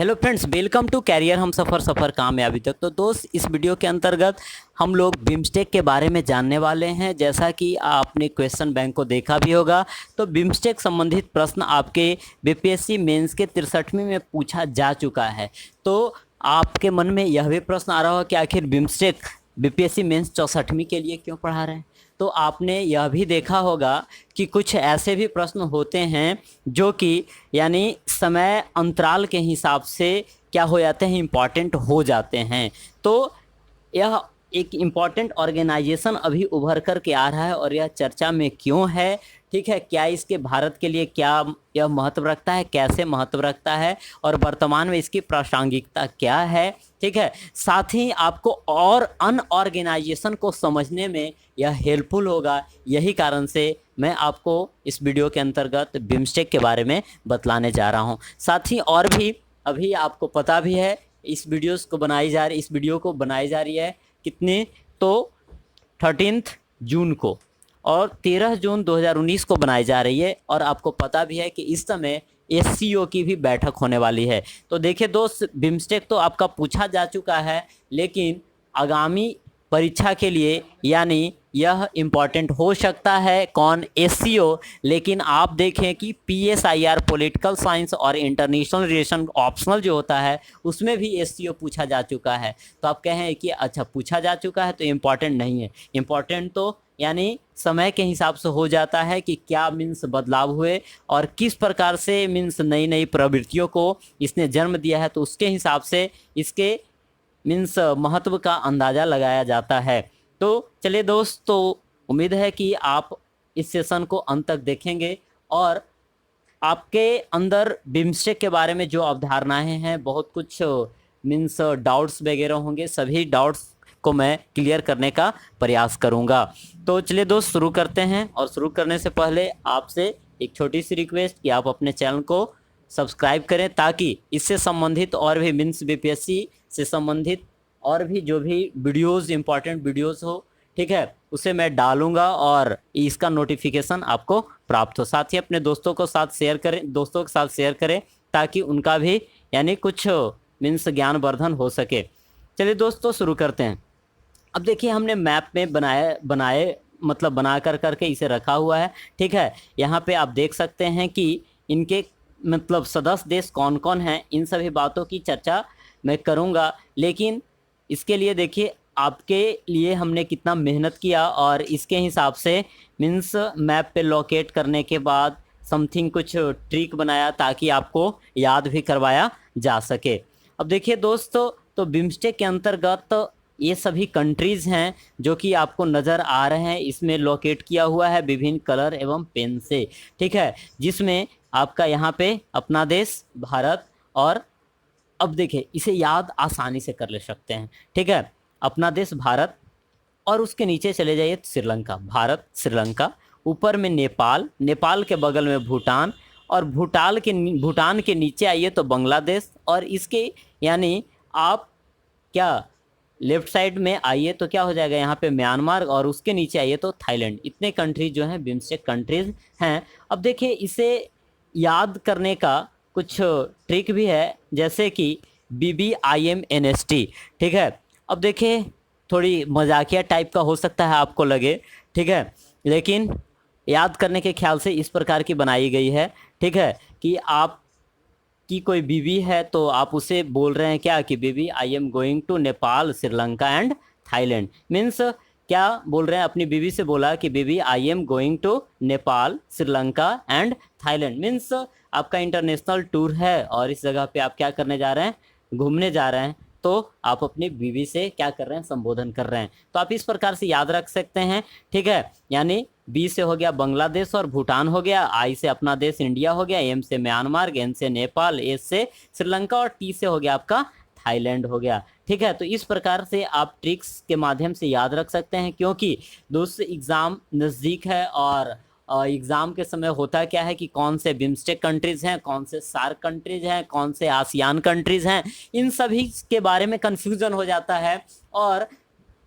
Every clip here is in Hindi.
Hello friends, welcome to career हम सफ़र कामयाबी तक। तो दोस्त, इस वीडियो के अंतर्गत हम लोग बिम्स्टेक के बारे में जानने वाले हैं। जैसा कि आपने क्वेश्चन बैंक को देखा भी होगा, तो बिम्स्टेक संबंधित प्रश्न आपके बीपीएससी मेंस के 63वीं में पूछा जा चुका है। तो आपके मन में यह भी प्रश्न आ रहा होगा कि आखिर बिम्स्टेक बीपीएससी मेंस 64वीं के लिए क्यों पढ़ा रहे हैं। तो आपने यह भी देखा होगा कि कुछ ऐसे भी प्रश्न होते हैं जो कि यानी समय अंतराल के हिसाब से क्या हो जाते हैं, इम्पॉर्टेंट हो जाते हैं। तो यह एक इम्पॉर्टेंट ऑर्गेनाइजेशन अभी उभर कर के आ रहा है और यह चर्चा में क्यों है, ठीक है। क्या इसके भारत के लिए क्या यह महत्व रखता है, कैसे महत्व रखता है और वर्तमान में इसकी प्रासंगिकता क्या है, ठीक है। साथ ही आपको और अन्य ऑर्गेनाइजेशन को समझने में यह हेल्पफुल होगा। यही कारण से मैं आपको इस वीडियो के अंतर्गत बिम्स्टेक के बारे में बतलाने जा रहा हूँ। साथ ही और भी अभी आपको पता भी है, इस वीडियो को बनाई जा रही है कितनी, तो 13 जून को और 13 जून 2019 को बनाई जा रही है। और आपको पता भी है कि इस समय एससीओ की भी बैठक होने वाली है। तो देखिए दोस्त, बिम्स्टेक तो आपका पूछा जा चुका है, लेकिन आगामी परीक्षा के लिए यानी यह इम्पॉर्टेंट हो सकता है कौन, एससीओ। लेकिन आप देखें कि पीएसआईआर पॉलिटिकल साइंस और इंटरनेशनल रिलेशन ऑप्शनल जो होता है उसमें भी एससीओ पूछा जा चुका है। तो आप कहें कि अच्छा पूछा जा चुका है तो इम्पॉर्टेंट नहीं है। इम्पॉर्टेंट तो यानी समय के हिसाब से हो जाता है कि क्या मीन्स बदलाव हुए और किस प्रकार से मीन्स नई नई प्रवृत्तियों को इसने जन्म दिया है, तो उसके हिसाब से इसके मीन्स महत्व का अंदाज़ा लगाया जाता है। तो चलिए दोस्त, तो उम्मीद है कि आप इस सेशन को अंत तक देखेंगे और आपके अंदर बिम्स्टेक के बारे में जो अवधारणाएं हैं, बहुत कुछ मीन्स डाउट्स वगैरह होंगे, सभी डाउट्स को मैं क्लियर करने का प्रयास करूंगा। तो चलिए दोस्त, शुरू करते हैं। और शुरू करने से पहले आपसे एक छोटी सी रिक्वेस्ट कि आप अपने चैनल को सब्सक्राइब करें, ताकि इससे संबंधित और भी मीन्स बीपीएससी से संबंधित और भी जो भी वीडियोज़, इंपॉर्टेंट वीडियोज़ हो, ठीक है, उसे मैं डालूंगा और इसका नोटिफिकेशन आपको प्राप्त हो। साथ ही अपने दोस्तों के साथ शेयर करें ताकि उनका भी यानी कुछ मीन्स ज्ञानवर्धन हो सके। चलिए दोस्तों, शुरू करते हैं। अब देखिए, हमने मैप में बनाए मतलब बना करके इसे रखा हुआ है, ठीक है। यहाँ पे आप देख सकते हैं कि इनके मतलब सदस्य देश कौन कौन हैं, इन सभी बातों की चर्चा मैं करूँगा। लेकिन इसके लिए देखिए, आपके लिए हमने कितना मेहनत किया और इसके हिसाब से मीन्स मैप पे लोकेट करने के बाद समथिंग कुछ ट्रिक बनाया ताकि आपको याद भी करवाया जा सके। अब देखिए दोस्तों, तो बिम्स्टेक के अंतर्गत ये सभी कंट्रीज़ हैं जो कि आपको नज़र आ रहे हैं। इसमें लोकेट किया हुआ है विभिन्न कलर एवं पेन से, ठीक है, जिसमें आपका यहाँ पे अपना देश भारत, और अब देखिए इसे याद आसानी से कर ले सकते हैं, ठीक है। अपना देश भारत और उसके नीचे चले जाइए श्रीलंका, भारत श्रीलंका, ऊपर में नेपाल, नेपाल के बगल में भूटान, और भूटान के नीचे आइए तो बांग्लादेश, और इसके यानी आप क्या लेफ्ट साइड में आइए तो क्या हो जाएगा यहाँ पे म्यांमार, और उसके नीचे आइए तो थाईलैंड। इतने कंट्रीज जो हैं बिम्स्टेक कंट्रीज हैं। अब देखिए, इसे याद करने का कुछ ट्रिक भी है, जैसे कि BBIMNST, ठीक है। अब देखिए, थोड़ी मजाकिया टाइप का हो सकता है आपको लगे, ठीक है, लेकिन याद करने के ख्याल से इस प्रकार की बनाई गई है, ठीक है, कि आप कि कोई बीबी है तो आप उसे बोल रहे हैं क्या कि baby I am going to Nepal, Sri Lanka and Thailand. Means क्या बोल रहे हैं, अपनी बीबी से बोला कि baby I am going to Nepal, Sri Lanka and Thailand. Means आपका इंटरनेशनल टूर है और इस जगह पे आप क्या करने जा रहे हैं, घूमने जा रहे हैं। तो आप अपनी बीवी से क्या कर रहे हैं, संबोधन कर रहे हैं। तो आप इस प्रकार से याद रख सकते हैं, ठीक है। यानी बी से हो गया बांग्लादेश और भूटान हो गया, आई से अपना देश इंडिया हो गया, एम से म्यांमार, एन से नेपाल, एस से श्रीलंका और टी से हो गया आपका थाईलैंड हो गया, ठीक है। तो इस प्रकार से आप ट्रिक्स के माध्यम से याद रख सकते हैं, क्योंकि दोस्त एग्ज़ाम नज़दीक है और एग्ज़ाम के समय होता क्या है कि कौन से बिम्स्टेक कंट्रीज़ हैं, कौन से सार्क कंट्रीज़ हैं, कौन से आसियान कंट्रीज़ हैं, इन सभी के बारे में कन्फ्यूज़न हो जाता है। और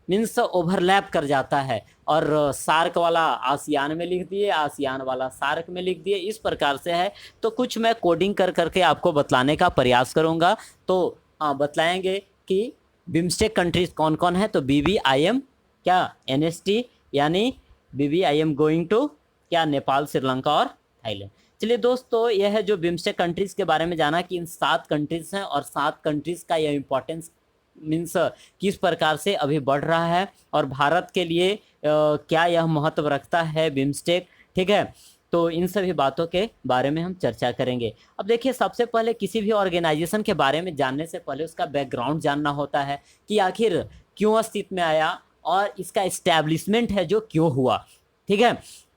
मीन्स ओवरलैप कर जाता है, और सार्क वाला आसियान में लिख दिए, आसियान वाला सार्क में लिख दिए, इस प्रकार से है। तो कुछ मैं कोडिंग कर करके आपको बतलाने का प्रयास करूँगा। तो हाँ, बतलाएंगे कि बिम्स्टेक कंट्रीज कौन कौन है। तो BBIM क्या NST, यानी BBIM गोइंग टू क्या नेपाल, श्रीलंका और थाईलैंड। चलिए दोस्तों, यह है जो बिम्स्टेक कंट्रीज़ के बारे में जाना कि इन 7 कंट्रीज़ हैं, और 7 कंट्रीज़ का यह इम्पोर्टेंस मीन्स किस प्रकार से अभी बढ़ रहा है, और भारत के लिए क्या यह महत्व रखता है बिम्स्टेक, ठीक है। तो इन सभी बातों के बारे में हम चर्चा करेंगे। अब देखिए, सबसे पहले किसी भी ऑर्गेनाइजेशन के बारे में जानने से पहले उसका बैकग्राउंड जानना होता है कि आखिर क्यों अस्तित्व में आया, और इसका इस्टेब्लिशमेंट है जो क्यों हुआ, ठीक है।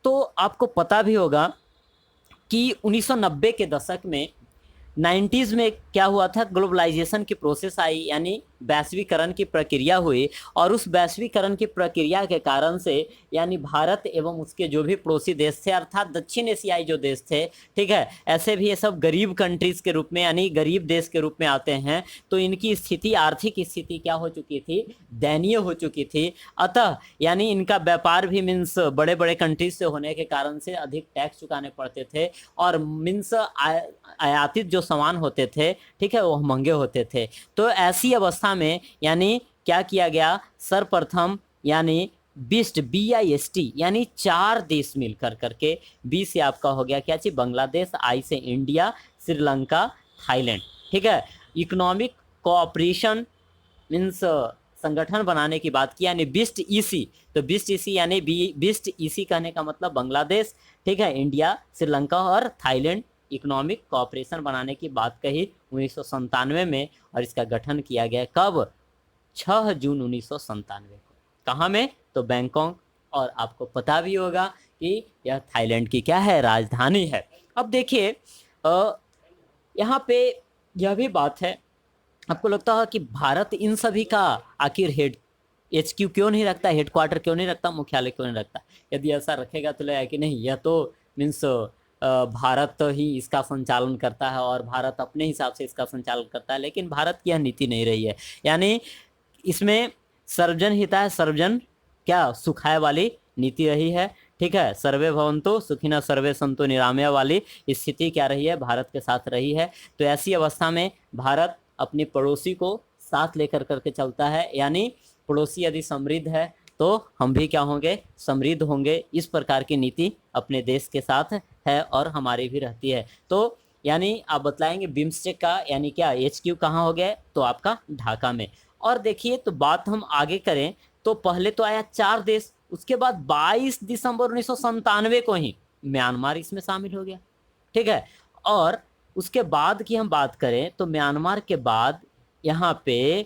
तो आपको पता भी होगा कि 1990 के दशक में 90s में क्या हुआ था, ग्लोबलाइजेशन की प्रोसेस आई, यानी वैश्वीकरण की प्रक्रिया हुई, और उस वैश्वीकरण की प्रक्रिया के कारण से यानी भारत एवं उसके जो भी पड़ोसी देश थे, अर्थात दक्षिण एशियाई जो देश थे, ठीक है, ऐसे भी ये सब गरीब कंट्रीज़ के रूप में यानी गरीब देश के रूप में आते हैं। तो इनकी स्थिति, आर्थिक स्थिति क्या हो चुकी थी, दयनीय हो चुकी थी। अतः यानी इनका व्यापार भी मीन्स बड़े बड़े कंट्रीज से होने के कारण से अधिक टैक्स चुकाने पड़ते थे, और मीन्स आयातित जो सामान होते थे, ठीक है, वो महंगे होते थे। तो ऐसी अवस्था में यानी क्या किया गया, सर्वप्रथम यानी बिस्ट BIST यानी 4 देश मिलकर करके, बी से आपका हो गया क्या चीज, बांग्लादेश, आई से इंडिया, श्रीलंका, थाईलैंड, ठीक है। इकोनॉमिक कोऑपरेशन मीन्स संगठन बनाने की बात की, यानी बिस्ट EC। तो बिस्ट EC यानी बिस्ट EC कहने का मतलब बांग्लादेश, ठीक है, इंडिया, श्रीलंका और थाईलैंड इकोनॉमिक कोऑपरेशन बनाने की बात कही 1997 में, और इसका गठन किया गया कब, 6 जून 1997 को। कहाँ में, तो बैंकॉक, और आपको पता भी होगा कि यह थाईलैंड की क्या है, राजधानी है। अब देखिए, यहाँ पे यह भी बात है, आपको लगता है कि भारत इन सभी का आखिर HQ क्यों नहीं रखता, हेडक्वार्टर क्यों नहीं रखता, मुख्यालय क्यों नहीं रखता। यदि ऐसा रखेगा तो लगेगा कि नहीं, यह तो मीन्स भारत ही इसका संचालन करता है, और भारत अपने हिसाब से इसका संचालन करता है, लेकिन भारत की यह नीति नहीं रही है। यानी इसमें सर्वजन हिताय सर्वजन क्या सुखाय वाली नीति रही है, ठीक है। सर्वे भवन्तु सुखिनः सर्वे सन्तु निरामया वाली स्थिति क्या रही है, भारत के साथ रही है। तो ऐसी अवस्था में भारत अपने पड़ोसी को साथ लेकर करके चलता है, यानी पड़ोसी यदि समृद्ध है तो हम भी क्या होंगे, समृद्ध होंगे। इस प्रकार की नीति अपने देश के साथ है, और हमारी भी रहती है। तो यानी आप बतलाएंगे बिम्स्टेक का यानी क्या HQ कहाँ हो गया, तो आपका ढाका में। और देखिए, तो बात हम आगे करें तो पहले तो आया 4 देश, उसके बाद 22 दिसंबर 1997 को ही म्यांमार इसमें शामिल हो गया, ठीक है। और उसके बाद की हम बात करें तो म्यांमार के बाद यहाँ पे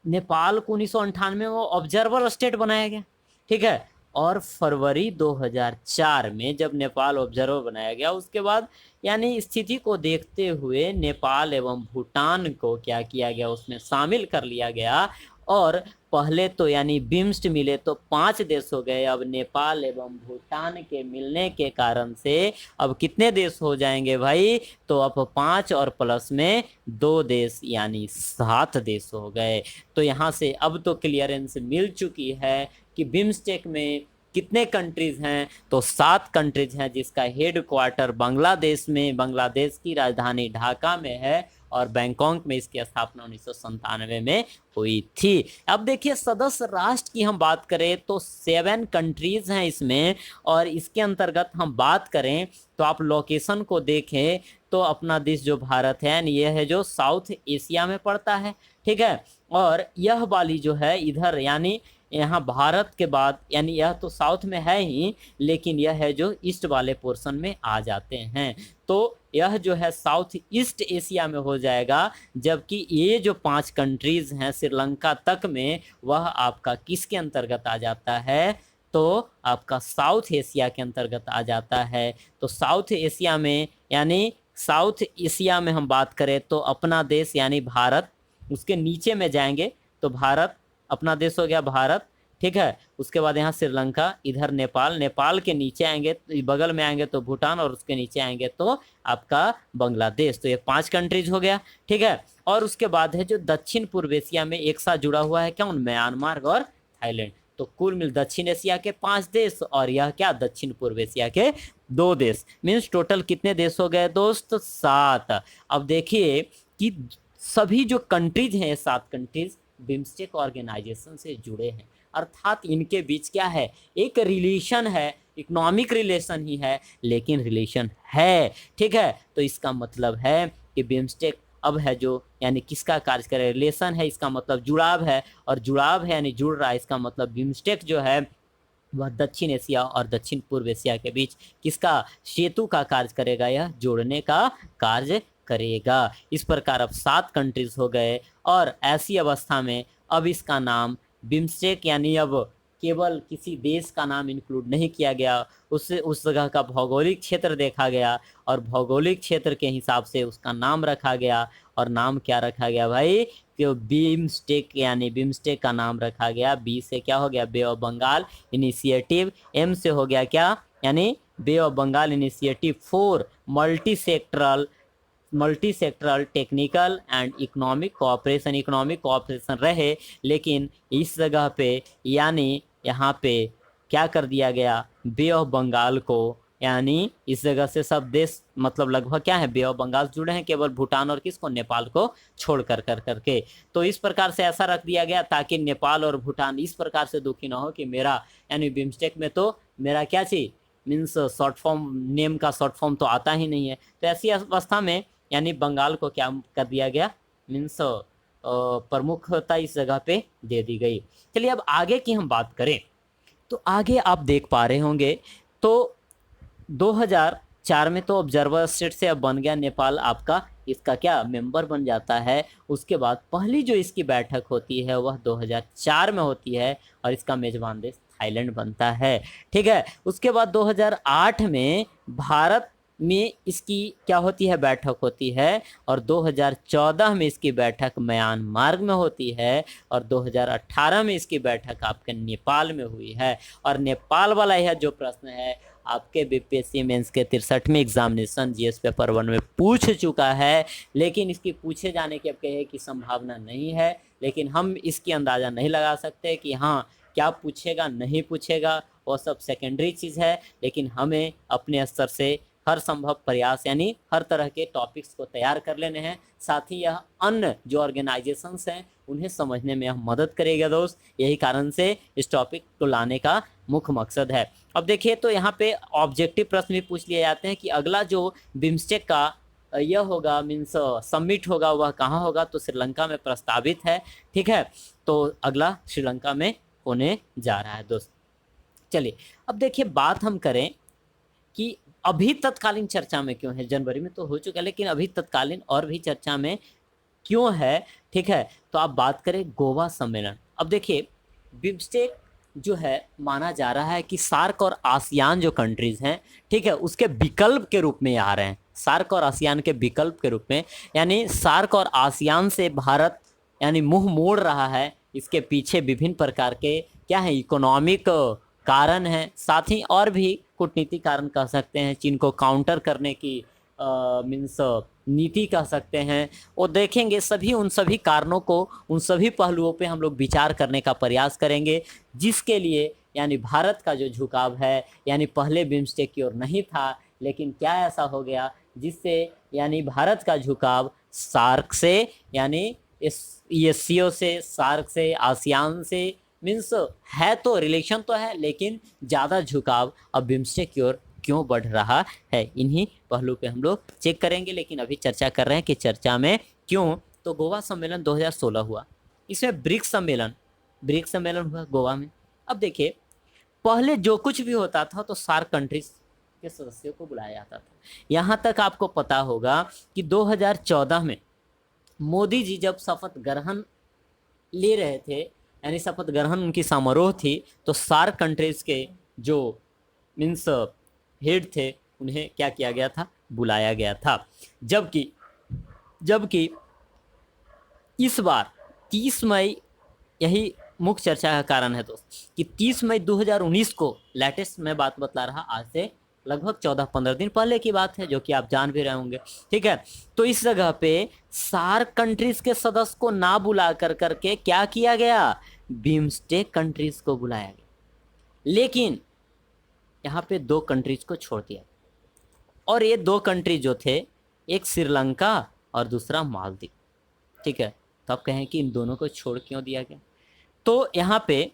नेपाल को 1998 में वो ऑब्जर्वर स्टेट बनाया गया, ठीक है। और फरवरी 2004 में जब नेपाल ऑब्जर्वर बनाया गया, उसके बाद यानी स्थिति को देखते हुए नेपाल एवं भूटान को क्या किया गया, उसमें शामिल कर लिया गया। और पहले तो यानी बिम्स्ट मिले तो 5 देश हो गए, अब नेपाल एवं भूटान के मिलने के कारण से अब कितने देश हो जाएंगे भाई, तो अब 5 और प्लस में 2 देश यानी 7 देश हो गए। तो यहाँ से अब तो क्लियरेंस मिल चुकी है कि बिम्स्टेक में कितने कंट्रीज हैं, तो 7 कंट्रीज हैं, जिसका हेड क्वार्टर बांग्लादेश में, बांग्लादेश की राजधानी ढाका में है, और बैंकॉक में इसकी स्थापना 1997 में हुई थी। अब देखिए, सदस्य राष्ट्र की हम बात करें तो 7 कंट्रीज हैं इसमें, और इसके अंतर्गत हम बात करें तो आप लोकेशन को देखें तो अपना देश जो भारत है ये है जो साउथ एशिया में पड़ता है, ठीक है। और यह वाली जो है इधर यानी यहाँ भारत के बाद यानी यह तो साउथ में है ही, लेकिन यह है जो ईस्ट वाले पोर्शन में आ जाते हैं। तो यह जो है साउथ ईस्ट एशिया में हो जाएगा, जबकि ये जो 5 कंट्रीज हैं श्रीलंका तक में, वह आपका किसके अंतर्गत आ जाता है, तो आपका साउथ एशिया के अंतर्गत आ जाता है। तो साउथ एशिया में यानी साउथ एशिया में हम बात करें तो अपना देश यानी भारत, उसके नीचे में जाएंगे तो भारत अपना देश हो गया भारत, ठीक है। उसके बाद यहाँ श्रीलंका, इधर नेपाल, नेपाल के नीचे आएंगे बगल में आएंगे तो भूटान, और उसके नीचे आएंगे तो आपका बांग्लादेश। तो ये 5 कंट्रीज हो गया, ठीक है। और उसके बाद है जो दक्षिण पूर्व एशिया में एक साथ जुड़ा हुआ है क्या, म्यांमार और थाईलैंड। तो कुल मिल दक्षिण एशिया के 5 देश और यह क्या दक्षिण पूर्व एशिया के 2 देश, मीन्स टोटल कितने देश हो गए दोस्त? 7। अब देखिए कि सभी जो कंट्रीज हैं 7 कंट्रीज बिम्स्टेक ऑर्गेनाइजेशन से जुड़े हैं, अर्थात इनके बीच क्या है? एक रिलेशन है, इकोनॉमिक रिलेशन ही है लेकिन रिलेशन है। ठीक है, तो इसका मतलब है कि बिम्स्टेक अब है जो यानी किसका कार्य करे? रिलेशन है, इसका मतलब जुड़ाव है, और जुड़ाव है यानी जुड़ रहा है, इसका मतलब बिम्स्टेक जो है वह दक्षिण एशिया और दक्षिण पूर्व एशिया के बीच किसका? सेतु का कार्य करेगा, यह जोड़ने का कार्य करेगा। इस प्रकार अब 7 कंट्रीज हो गए और ऐसी अवस्था में अब इसका नाम बिम्स्टेक यानी अब केवल किसी देश का नाम इंक्लूड नहीं किया गया, उससे उस जगह का भौगोलिक क्षेत्र देखा गया और भौगोलिक क्षेत्र के हिसाब से उसका नाम रखा गया। और नाम क्या रखा गया भाई? कि बिम्स्टेक यानी बिम्स्टेक का नाम रखा गया। बी से क्या हो गया? Bay of Bengal initiative. M से हो गया क्या? यानी bay of Bengal initiative for multi sectoral technical and economic cooperation. Economic cooperation रहे लेकिन इस जगह पे यानी यहाँ पे क्या कर दिया गया? बे ऑफ बंगाल को, यानी इस जगह से सब देश मतलब लगभग क्या है? बे ऑफ बंगाल जुड़े हैं, केवल भूटान और किसको? नेपाल को छोड़ कर करके। तो इस प्रकार से ऐसा रख दिया गया ताकि नेपाल और भूटान इस प्रकार से दुखी ना हो कि मेरा यानी बिम्स्टेक में तो मेरा क्या चीज मीन्स शॉर्ट फॉर्म, नेम का शॉर्ट फॉर्म तो आता ही नहीं है। तो ऐसी अवस्था में यानी बंगाल को क्या कर दिया गया? मीन्स प्रमुखता इस जगह पे दे दी गई। चलिए अब आगे की हम बात करें तो आगे आप देख पा रहे होंगे तो 2004 में तो ऑब्जर्वर स्टेट से अब बन गया नेपाल, आपका इसका क्या मेंबर बन जाता है। उसके बाद पहली जो इसकी बैठक होती है वह 2004 में होती है और इसका मेजबान देश थाईलैंड बनता है। ठीक है, उसके बाद 2008 में भारत में इसकी क्या होती है? बैठक होती है और 2014 में इसकी बैठक म्यांमार में होती है और 2018 में इसकी बैठक आपके नेपाल में हुई है। और नेपाल वाला यह जो प्रश्न है आपके बीपीएससी मेंस के 63वें एग्जामिनेशन जीएस पेपर 1 में पूछ चुका है, लेकिन इसकी पूछे जाने की अब कहे की संभावना नहीं है। लेकिन हम इसकी अंदाज़ा नहीं लगा सकते कि हाँ क्या पूछेगा नहीं पूछेगा, वो सब सेकेंडरी चीज़ है। लेकिन हमें अपने स्तर से हर संभव प्रयास यानी हर तरह के टॉपिक्स को तैयार कर लेने हैं, साथ ही यह अन्य जो ऑर्गेनाइजेशंस हैं उन्हें समझने में हम मदद करेगा दोस्त। यही कारण से इस टॉपिक को लाने का मुख्य मकसद है। अब देखिए तो यहाँ पे ऑब्जेक्टिव प्रश्न भी पूछ लिए जाते हैं कि अगला जो बिम्स्टेक का यह होगा मीन्स समिट होगा वह कहाँ होगा? तो श्रीलंका में प्रस्तावित है। ठीक है, तो अगला श्रीलंका में होने जा रहा है दोस्त। चलिए अब देखिए बात हम करें कि अभी तत्कालीन चर्चा में क्यों है। जनवरी में तो हो चुका है लेकिन अभी तत्कालीन और भी चर्चा में क्यों है? ठीक है, तो आप बात करें गोवा सम्मेलन। अब देखिए बिम्स्टेक जो है माना जा रहा है कि सार्क और आसियान जो कंट्रीज हैं, ठीक है, उसके विकल्प के रूप में आ रहे हैं। सार्क और आसियान के विकल्प के रूप में, यानी सार्क और आसियान से भारत यानी मुंह मोड़ रहा है। इसके पीछे विभिन्न प्रकार के क्या है? इकोनॉमिक कारण है, साथ ही और भी कूटनीतिक कारण कह सकते हैं। चीन को काउंटर करने की मीन्स नीति कह सकते हैं। और देखेंगे सभी उन सभी कारणों को, उन सभी पहलुओं पे हम लोग विचार करने का प्रयास करेंगे, जिसके लिए यानी भारत का जो झुकाव है यानी पहले बिम्स्टेक की ओर नहीं था, लेकिन क्या ऐसा हो गया जिससे यानी भारत का झुकाव सार्क से यानी ESCO से, सार्क से, आसियान से मीन्स है तो रिलेशन तो है, लेकिन ज़्यादा झुकाव अब बिम्स्टेक की ओर क्यों बढ़ रहा है, इन्हीं पहलू पे हम लोग चेक करेंगे। लेकिन अभी चर्चा कर रहे हैं कि चर्चा में क्यों। तो गोवा सम्मेलन 2016 हुआ, इसमें ब्रिक्स सम्मेलन हुआ गोवा में। अब देखिए पहले जो कुछ भी होता था तो सार्क कंट्रीज के सदस्यों को बुलाया जाता था। यहाँ तक आपको पता होगा कि 2014 में मोदी जी जब शपथ ग्रहण ले रहे थे, यानी शपथ ग्रहण उनकी समारोह थी, तो सार्क कंट्रीज के जो मीन्स हेड थे उन्हें क्या किया गया था? बुलाया गया था। जबकि इस बार 30 मई, यही मुख्य चर्चा का कारण है दोस्त, कि 30 मई 2019 को लेटेस्ट मैं बात बतला रहा, आज से लगभग 14-15 दिन पहले की बात है, जो कि आप जान भी रहे होंगे। ठीक है, तो इस जगह पे सार्क कंट्रीज के सदस्य को ना बुला करके क्या किया गया? बिम्स्टेक कंट्रीज को बुलाया गया, लेकिन यहाँ पे 2 कंट्रीज को छोड़ दिया। और ये 2 कंट्री जो थे, एक श्रीलंका और दूसरा मालदीव। ठीक है, तो आप कहें कि इन दोनों को छोड़ क्यों दिया गया? तो यहाँ पे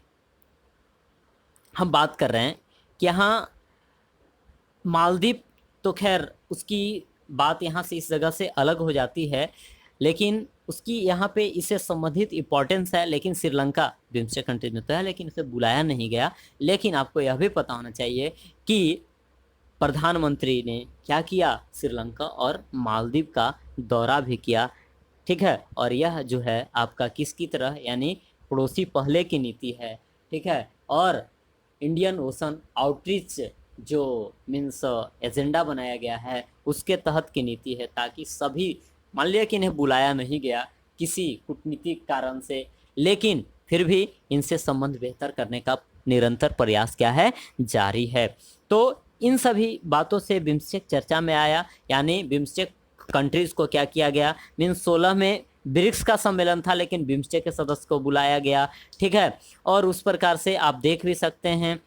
हम बात कर रहे हैं कि यहाँ मालदीव तो खैर उसकी बात यहाँ से इस जगह से अलग हो जाती है, लेकिन उसकी यहाँ पे इससे संबंधित इम्पोर्टेंस है। लेकिन श्रीलंका बिम्स्टेक कंट्री में तो है, लेकिन इसे बुलाया नहीं गया। लेकिन आपको यह भी पता होना चाहिए कि प्रधानमंत्री ने क्या किया, श्रीलंका और मालदीव का दौरा भी किया। ठीक है, और यह जो है आपका किसकी तरह, यानी पड़ोसी पहले की नीति है। ठीक है, और इंडियन ओशन आउटरीच जो मीन्स एजेंडा बनाया गया है उसके तहत की नीति है, ताकि सभी, मान लिया कि इन्हें बुलाया नहीं गया किसी कूटनीतिक कारण से, लेकिन फिर भी इनसे संबंध बेहतर करने का निरंतर प्रयास क्या है, जारी है। तो इन सभी बातों से बिम्स्टेक चर्चा में आया, यानी बिम्स्टेक कंट्रीज को क्या किया गया, मीन्स 16 में ब्रिक्स का सम्मेलन था, लेकिन बिम्स्टेक के सदस्य को बुलाया गया। ठीक है, और उस प्रकार से आप देख भी सकते हैं,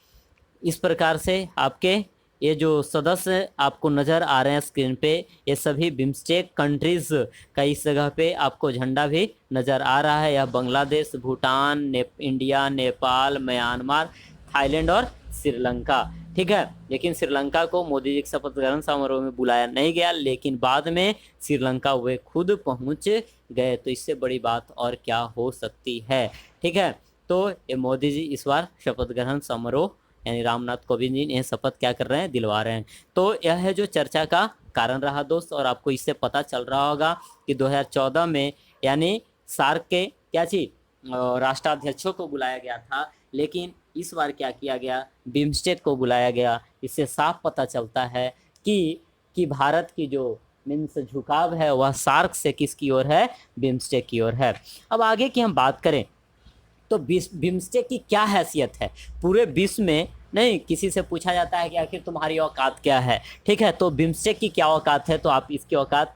इस प्रकार से आपके ये जो सदस्य आपको नज़र आ रहे हैं स्क्रीन पे, ये सभी बिम्स्टेक कंट्रीज़ का इस जगह पे आपको झंडा भी नज़र आ रहा है। यह Bangladesh, Bhutan, India, Nepal, Myanmar, Thailand और श्रीलंका। ठीक है, लेकिन श्रीलंका को मोदी जी के शपथ ग्रहण समारोह में बुलाया नहीं गया, लेकिन बाद में श्रीलंका वे खुद पहुंच गए। तो इससे बड़ी बात और क्या हो सकती है। ठीक है, तो ये मोदी जी इस बार शपथ ग्रहण समारोह यानी रामनाथ कोविंद जी ने शपथ क्या कर रहे हैं, दिलवा रहे हैं। तो यह है जो चर्चा का कारण रहा दोस्त। और आपको इससे पता चल रहा होगा कि 2014 में यानी सार्क के क्या चीज राष्ट्राध्यक्षों को बुलाया गया था, लेकिन इस बार क्या किया गया, बिम्स्टेक को बुलाया गया। इससे साफ पता चलता है कि भारत की जो मीन्स झुकाव है वह सार्क से किसकी ओर है, बिम्स्टेक की ओर है। अब आगे की हम बात करें तो बिम्स्टेक की क्या हैसियत है पूरे विश्व में। नहीं, किसी से पूछा जाता है कि आखिर तुम्हारी औकात क्या है। ठीक है, तो बिम्स्टेक की क्या औकात है, तो आप इसकी औकात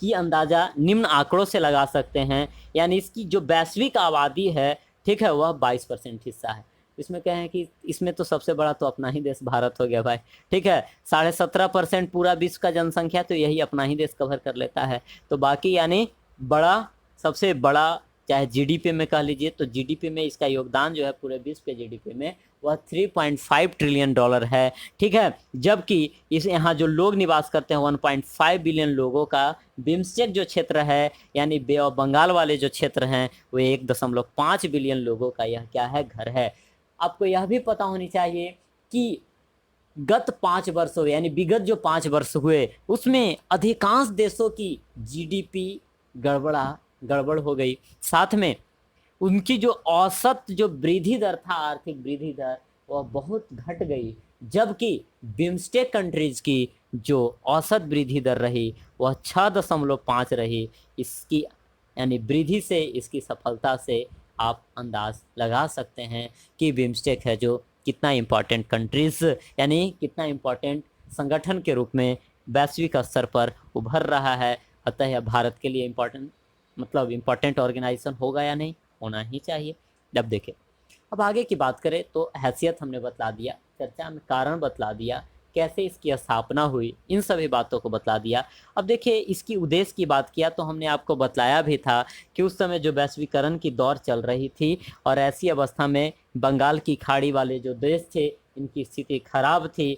की अंदाज़ा निम्न आंकड़ों से लगा सकते हैं। यानी इसकी जो वैश्विक आबादी है, ठीक है, वह 22% हिस्सा है। इसमें कहें कि इसमें तो सबसे बड़ा तो अपना ही देश भारत हो गया भाई। ठीक है, 17.5% पूरा विश्व का जनसंख्या तो यही अपना ही देश कवर कर लेता है। तो बाकी यानी बड़ा, सबसे बड़ा, चाहे जीडीपी में कह लीजिए, तो जीडीपी में इसका योगदान जो है पूरे विश्व के जीडीपी में वह 3.5 ट्रिलियन डॉलर है। ठीक है, जबकि इस यहाँ जो लोग निवास करते हैं 1.5 बिलियन लोगों का बिम्स्टेक जो क्षेत्र है, यानी बे ऑफ बंगाल वाले जो क्षेत्र हैं, वो 1.5 बिलियन लोगों का यह क्या है, घर है। आपको यह भी पता होनी चाहिए कि गत 5 वर्षों यानी विगत जो 5 वर्ष हुए उसमें अधिकांश देशों की जीडीपी गड़बड़ हो गई। साथ में उनकी जो औसत जो वृद्धि दर था, आर्थिक वृद्धि दर, वह बहुत घट गई। जबकि बिम्स्टेक कंट्रीज की जो औसत वृद्धि दर रही वह 6.5 रही। इसकी यानी वृद्धि से, इसकी सफलता से आप अंदाज लगा सकते हैं कि बिम्स्टेक है जो कितना इम्पोर्टेंट कंट्रीज यानी कितना इम्पोर्टेंट संगठन के रूप में वैश्विक स्तर पर उभर रहा है। अतः यह भारत के लिए इम्पोर्टेंट ऑर्गेनाइजेशन होगा या नहीं, होना ही चाहिए। जब देखें, अब आगे की बात करें तो हैसियत हमने बतला दिया, चर्चा में कारण बतला दिया, कैसे इसकी स्थापना हुई, इन सभी बातों को बतला दिया। अब देखिए, इसकी उद्देश्य की बात किया तो हमने आपको बतलाया भी था कि उस समय जो वैश्वीकरण की दौर चल रही थी और ऐसी अवस्था में बंगाल की खाड़ी वाले जो देश थे इनकी स्थिति खराब थी।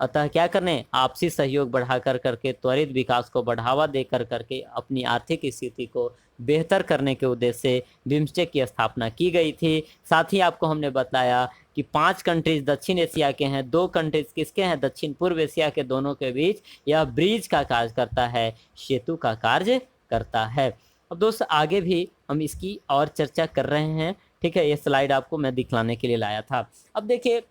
अतः क्या करने, आपसी सहयोग बढ़ा करके त्वरित विकास को बढ़ावा दे करके अपनी आर्थिक स्थिति को बेहतर करने के उद्देश्य से बिम्स्टेक की स्थापना की गई थी। साथ ही आपको हमने बताया कि 5 कंट्रीज दक्षिण एशिया के हैं, 2 कंट्रीज किसके हैं, दक्षिण पूर्व एशिया के, दोनों के बीच यह ब्रिज का कार्य करता है, सेतु का कार्य करता है। अब दोस्त आगे भी हम इसकी और चर्चा कर रहे हैं। ठीक है, ये स्लाइड आपको मैं दिखलाने के लिए लाया था। अब देखिए,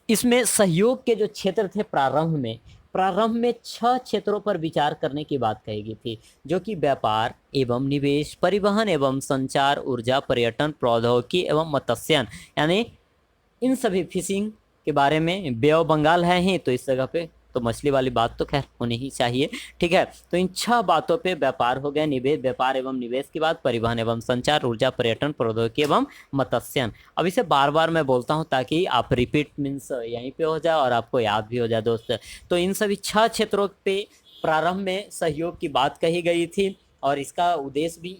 इसमें सहयोग के जो क्षेत्र थे प्रारंभ में 6 क्षेत्रों पर विचार करने की बात कही गई थी, जो कि व्यापार एवं निवेश, परिवहन एवं संचार, ऊर्जा, पर्यटन, प्रौद्योगिकी एवं मत्स्यन, यानी इन सभी फिशिंग के बारे में। बे ऑफ बंगाल है ही तो इस जगह पे तो मछली वाली बात तो खैर होनी ही चाहिए। ठीक है, तो इन 6 बातों पे व्यापार हो गया, निवेश, व्यापार एवं निवेश की बात, परिवहन एवं संचार, ऊर्जा, पर्यटन, प्रौद्योगिकी एवं मत्स्यन। अब इसे बार बार मैं बोलता हूँ ताकि आप रिपीट मीन्स यहीं पे हो जाए और आपको याद भी हो जाए दोस्त। तो इन सभी 6 क्षेत्रों पे प्रारंभ में सहयोग की बात कही गई थी और इसका उद्देश्य भी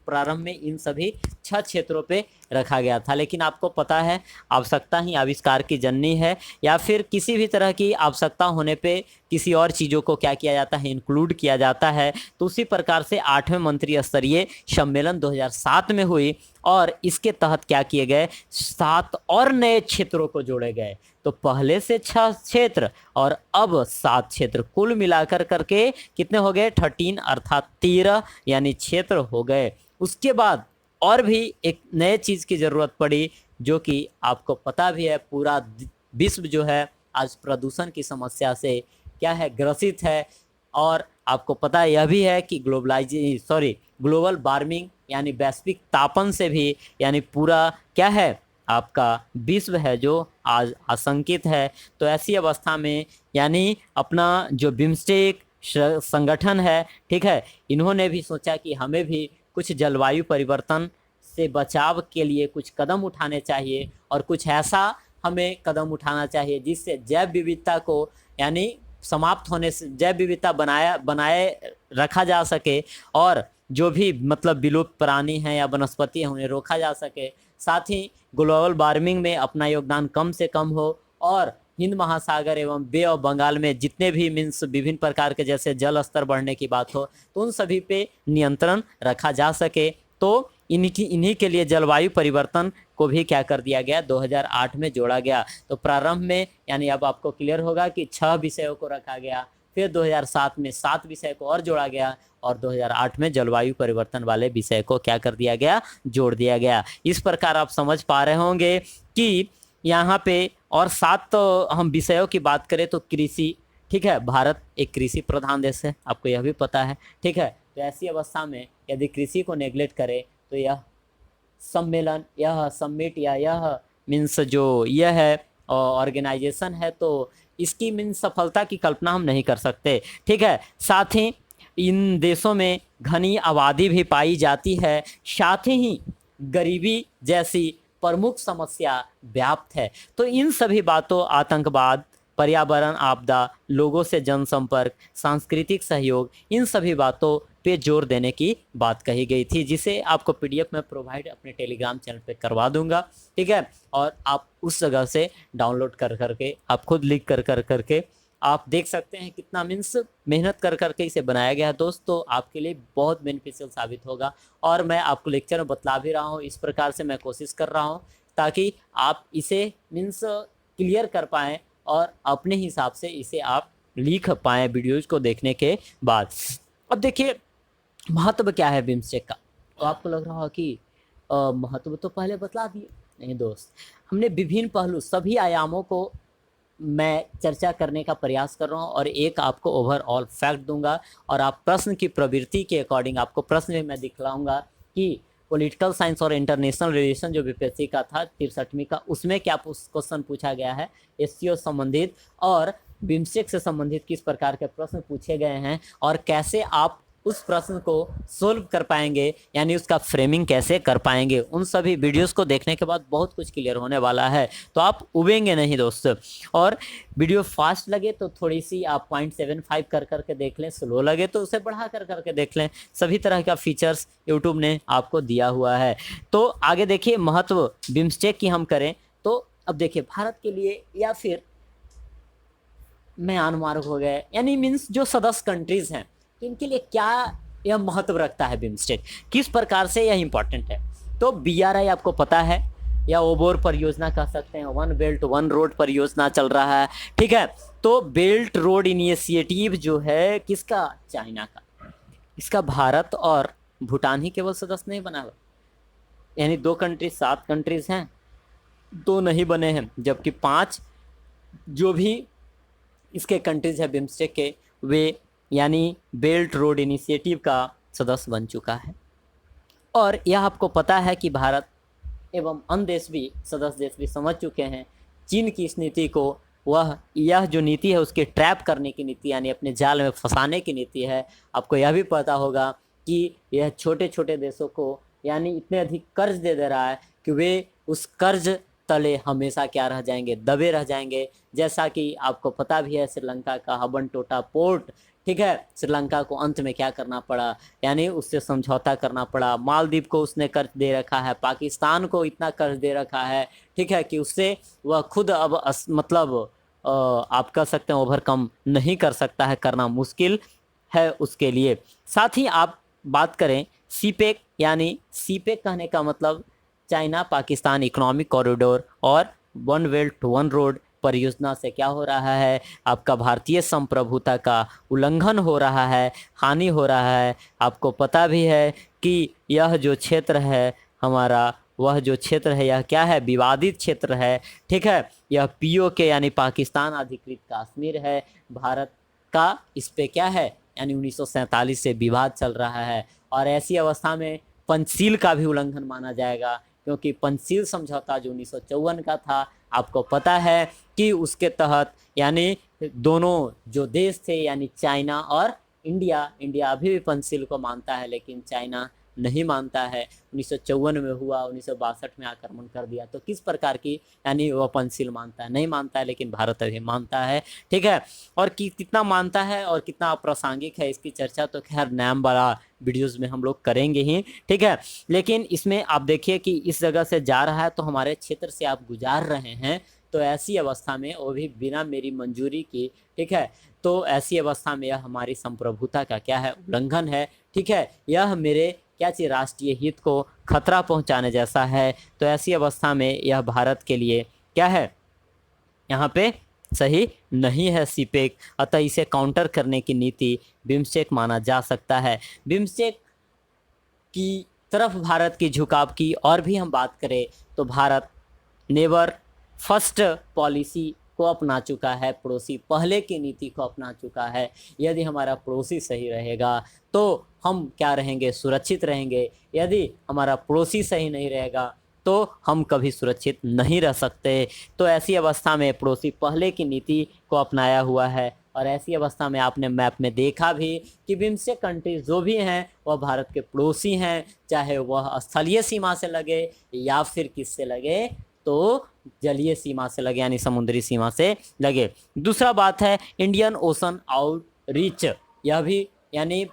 प्रारंभ में इन सभी 6 क्षेत्रों पे रखा गया था। लेकिन आपको पता है आवश्यकता ही आविष्कार की जननी है, या फिर किसी भी तरह की आवश्यकता होने पे किसी और चीज़ों को क्या किया जाता है, इंक्लूड किया जाता है। तो उसी प्रकार से 8वें मंत्रिस्तरीय स्तरीय सम्मेलन 2007 में हुई और इसके तहत क्या किए गए, 7 और नए क्षेत्रों को जोड़े गए। तो पहले से 6 क्षेत्र और अब 7 क्षेत्र, कुल मिलाकर करके कितने हो गए, 13 अर्थात 13 यानी क्षेत्र हो गए। उसके बाद और भी एक नए चीज़ की ज़रूरत पड़ी, जो कि आपको पता भी है पूरा विश्व जो है आज प्रदूषण की समस्या से क्या है, ग्रसित है। और आपको पता यह भी है कि ग्लोबल वार्मिंग यानी वैश्विक तापन से भी यानी पूरा क्या है, आपका विश्व है जो आज आशंकित है। तो ऐसी अवस्था में यानी अपना जो बिम्स्टेक संगठन है, ठीक है, इन्होंने भी सोचा कि हमें भी कुछ जलवायु परिवर्तन से बचाव के लिए कुछ कदम उठाने चाहिए और कुछ ऐसा हमें कदम उठाना चाहिए जिससे जैव विविधता को यानी समाप्त होने से जैव विविधता बनाए रखा जा सके और जो भी मतलब विलुप्त प्राणी हैं या वनस्पति हैं उन्हें रोका जा सके। साथ ही ग्लोबल वार्मिंग में अपना योगदान कम से कम हो और हिंद महासागर एवं बे ऑफ बंगाल में जितने भी मीन्स विभिन्न प्रकार के जैसे जल स्तर बढ़ने की बात हो तो उन सभी पे नियंत्रण रखा जा सके। तो इन्हीं के लिए जलवायु परिवर्तन को भी क्या कर दिया गया, 2008 में जोड़ा गया। तो प्रारंभ में यानी अब आपको क्लियर होगा कि 6 विषयों को रखा गया, फिर 2007 में 7 विषय को और जोड़ा गया और 2008 में जलवायु परिवर्तन वाले विषय को क्या कर दिया गया, जोड़ दिया गया। इस प्रकार आप समझ पा रहे होंगे कि यहाँ पे और 7 हम विषयों की बात करें तो कृषि, ठीक है, भारत एक कृषि प्रधान देश है, आपको यह भी पता है, ठीक है। तो ऐसी अवस्था में यदि कृषि को नेग्लेक्ट करे तो यह सम्मेलन, यह समिट या यह मीन्स जो यह है ऑर्गेनाइजेशन है तो इसकी मीन्स सफलता की कल्पना हम नहीं कर सकते, ठीक है। साथ ही इन देशों में घनी आबादी भी पाई जाती है, साथ ही गरीबी जैसी प्रमुख समस्या व्याप्त है। तो इन सभी बातों, आतंकवाद, पर्यावरण आपदा, लोगों से जनसंपर्क, सांस्कृतिक सहयोग, इन सभी बातों पे जोर देने की बात कही गई थी, जिसे आपको पीडीएफ में प्रोवाइड अपने टेलीग्राम चैनल पे करवा दूंगा, ठीक है। और आप उस जगह से डाउनलोड कर करके आप खुद लिख कर करके आप देख सकते हैं कितना मीन्स मेहनत कर करके इसे बनाया गया है दोस्त। तो आपके लिए बहुत बेनिफिशियल साबित होगा और मैं आपको लेक्चर में बतला भी रहा हूँ, इस प्रकार से मैं कोशिश कर रहा हूँ ताकि आप इसे मीन्स क्लियर कर पाएँ और अपने हिसाब से इसे आप लिख पाएँ वीडियोज़ को देखने के बाद। अब देखिए महत्व क्या है बिम्स्टेक का, तो आपको लग रहा हो कि महत्व तो पहले बतला दिए। नहीं दोस्त, हमने विभिन्न पहलू, सभी आयामों को मैं चर्चा करने का प्रयास कर रहा हूँ और एक आपको ओवरऑल फैक्ट दूंगा और आप प्रश्न की प्रवृत्ति के अकॉर्डिंग आपको प्रश्न में मैं दिखलाऊंगा कि पॉलिटिकल साइंस और इंटरनेशनल रिलेशन जो बीपीएससी का था 63वीं का, उसमें क्या क्वेश्चन पूछा गया है, एससीओ संबंधित और बिम्स्टेक से संबंधित किस प्रकार के प्रश्न पूछे गए हैं और कैसे आप उस प्रश्न को सोल्व कर पाएंगे, यानी उसका फ्रेमिंग कैसे कर पाएंगे। उन सभी वीडियोस को देखने के बाद बहुत कुछ क्लियर होने वाला है, तो आप उबेंगे नहीं दोस्त। और वीडियो फास्ट लगे तो थोड़ी सी आप 0.75 कर करके देख लें, स्लो लगे तो उसे बढ़ा कर करके देख लें। सभी तरह का फीचर्स यूट्यूब ने आपको दिया हुआ है। तो आगे देखिए महत्व बिम्स्टेक की हम करें तो अब देखिए भारत के लिए या फिर म्यांमार हो गए, यानी मीन्स जो सदस्य कंट्रीज़ हैं तो इनके लिए क्या यह महत्व रखता है बिम्स्टेक, किस प्रकार से यह इंपॉर्टेंट है। तो बीआरआई आपको पता है या ओबोर परियोजना कह सकते हैं, वन बेल्ट वन रोड परियोजना चल रहा है, ठीक है। तो बेल्ट रोड इनिशिएटिव जो है किसका, चाइना का। इसका भारत और भूटान ही केवल सदस्य नहीं बना हुआ, यानी 2 कंट्रीज, 7 कंट्रीज हैं, 2 नहीं बने हैं, जबकि 5 जो भी इसके कंट्रीज है बिम्स्टेक के वे यानी बेल्ट रोड इनिशिएटिव का सदस्य बन चुका है। और यह आपको पता है कि भारत एवं अन्य देश भी, सदस्य देश भी समझ चुके हैं चीन की इस नीति को वह यह जो नीति है उसकी ट्रैप करने की नीति यानी अपने जाल में फंसाने की नीति है। आपको यह भी पता होगा कि यह छोटे छोटे देशों को यानी इतने अधिक कर्ज दे रहा है कि वे उस कर्ज तले हमेशा क्या रह जाएंगे, दबे रह जाएंगे। जैसा कि आपको पता भी है श्रीलंका का हबनटोटा पोर्ट, ठीक है, श्रीलंका को अंत में क्या करना पड़ा, यानी उससे समझौता करना पड़ा। मालदीव को उसने कर्ज दे रखा है, पाकिस्तान को इतना कर्ज दे रखा है, ठीक है, कि उससे वह खुद अब मतलब आप कह सकते हैं ओवरकम नहीं कर सकता है, करना मुश्किल है उसके लिए। साथ ही आप बात करें सीपेक, यानी सीपेक कहने का मतलब चाइना पाकिस्तान इकोनॉमिक कॉरिडोर और वन बेल्ट वन रोड परियोजना से क्या हो रहा है, आपका भारतीय संप्रभुता का उल्लंघन हो रहा है, हानि हो रहा है। आपको पता भी है कि यह जो क्षेत्र है हमारा, वह जो क्षेत्र है यह क्या है, विवादित क्षेत्र है, ठीक है। यह पीओके यानी पाकिस्तान अधिकृत कश्मीर है। भारत का इस पे क्या है, यानी 1947 से विवाद चल रहा है और ऐसी अवस्था में पंचशील का भी उल्लंघन माना जाएगा, क्योंकि पंचशील समझौता जो 1954 का था, आपको पता है कि उसके तहत यानी दोनों जो देश थे यानी चाइना और इंडिया, इंडिया अभी भी पंचशील को मानता है लेकिन चाइना नहीं मानता है। 1954 में हुआ, 1962 में आक्रमण कर दिया, तो किस प्रकार की, यानी वह पंचशील मानता है, नहीं मानता है, लेकिन भारत अभी मानता है, ठीक है। और कितना मानता है और कितना अप्रासंगिक है इसकी चर्चा तो खैर नाम वाला वीडियोस में हम लोग करेंगे ही, ठीक है। लेकिन इसमें आप देखिए कि इस जगह से जा रहा है तो हमारे क्षेत्र से आप गुजार रहे हैं, तो ऐसी अवस्था में वो भी बिना मेरी मंजूरी की, ठीक है, तो ऐसी अवस्था में यह हमारी संप्रभुता का क्या है, उल्लंघन है, ठीक है। यह मेरे क्या चीज़ राष्ट्रीय हित को खतरा पहुंचाने जैसा है, तो ऐसी अवस्था में यह भारत के लिए क्या है, यहाँ पे सही नहीं है सीपेक। अतः इसे काउंटर करने की नीति बिम्स्टेक माना जा सकता है। बिम्स्टेक की तरफ भारत की झुकाव की और भी हम बात करें तो भारत नेवर फर्स्ट पॉलिसी को अपना चुका है, पड़ोसी पहले की नीति को अपना चुका है। यदि हमारा पड़ोसी सही रहेगा तो हम क्या रहेंगे, सुरक्षित रहेंगे। यदि हमारा पड़ोसी सही नहीं रहेगा तो हम कभी सुरक्षित नहीं रह सकते। तो ऐसी अवस्था में पड़ोसी पहले की नीति को अपनाया हुआ है और ऐसी अवस्था में आपने मैप में देखा भी कि बिम्स्टेक कंट्रीज जो भी हैं वह भारत के पड़ोसी हैं, चाहे वह स्थलीय सीमा से लगे या फिर किससे लगे, तो जलीय सीमा से लगे यानी समुद्री सीमा से लगे। दूसरा बात है इंडियन ओशन आउटरीच, यह भी यानी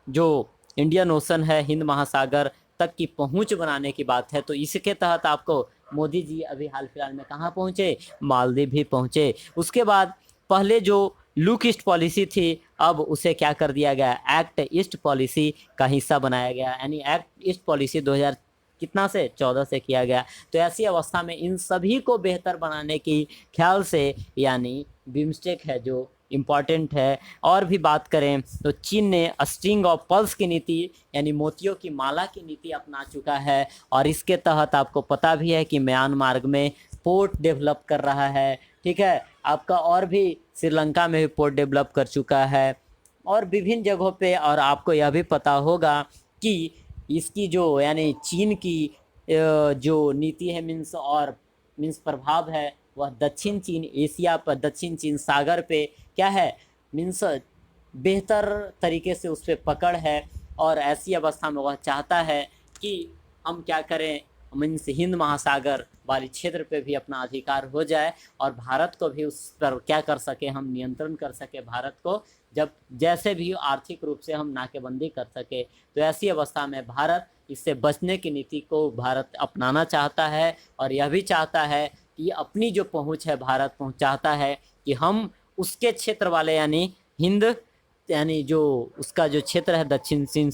जो इंडियन ओशन है, हिंद महासागर तक की पहुंच बनाने की बात है। तो इसके तहत आपको मोदी जी अभी हाल फिलहाल में कहाँ पहुंचे, मालदीव भी पहुंचे। उसके बाद पहले जो लुक ईस्ट पॉलिसी थी अब उसे क्या कर दिया गया, एक्ट ईस्ट पॉलिसी का हिस्सा बनाया गया, यानी एक्ट ईस्ट पॉलिसी 2000 कितना से 14 से किया गया। तो ऐसी अवस्था में इन सभी को बेहतर बनाने की ख्याल से यानी बिम्स्टेक है जो इम्पॉर्टेंट है। और भी बात करें तो चीन ने स्ट्रिंग ऑफ पर्ल्स की नीति यानी मोतियों की माला की नीति अपना चुका है और इसके तहत आपको पता भी है कि म्यांमार में पोर्ट डेवलप कर रहा है, ठीक है। आपका और भी श्रीलंका में भी पोर्ट डेवलप कर चुका है और विभिन्न जगहों पे। और आपको यह भी पता होगा कि इसकी जो यानी चीन की जो नीति है मीन्स प्रभाव है वह दक्षिण चीन एशिया पर, दक्षिण चीन सागर पे क्या है, मीन्स बेहतर तरीके से उस पर पकड़ है। और ऐसी अवस्था में वह चाहता है कि हम क्या करें, मीन्स हिंद महासागर वाली क्षेत्र पे भी अपना अधिकार हो जाए और भारत को भी उस पर क्या कर सके, हम नियंत्रण कर सके भारत को, जब जैसे भी आर्थिक रूप से हम नाकेबंदी कर सके। तो ऐसी अवस्था में भारत इससे बचने की नीति को भारत अपनाना चाहता है और यह भी चाहता है कि अपनी जो पहुंच है भारत चाहता है कि हम उसके क्षेत्र वाले यानी हिंद यानी जो उसका जो क्षेत्र है दक्षिण चीन